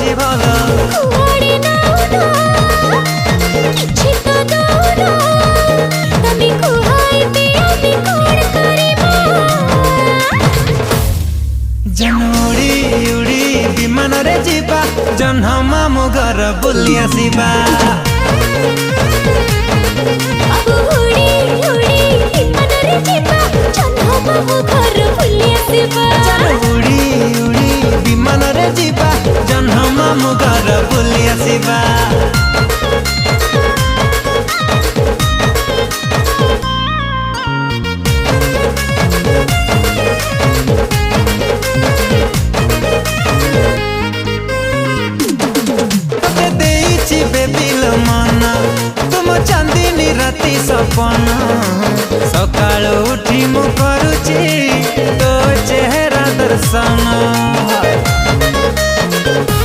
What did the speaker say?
अछि भल कुआडे नाउना किछि तो दौना तमे कुहाइबे आमे कोण करिबा जनोड़ी उड़ी विमान रे जीवा जन्ह मामु घर बुली आसीबा बाबू उड़ी उड़ी विमान रे जीवा जन्ह मामु घर बुली आसीबा उड़ी उड़ी विमान रे जीवा जन्ह मामु घर बुली आसीबा चांदनी राति सपना सकाल उठी मु करुची तो चेहरा दर्शन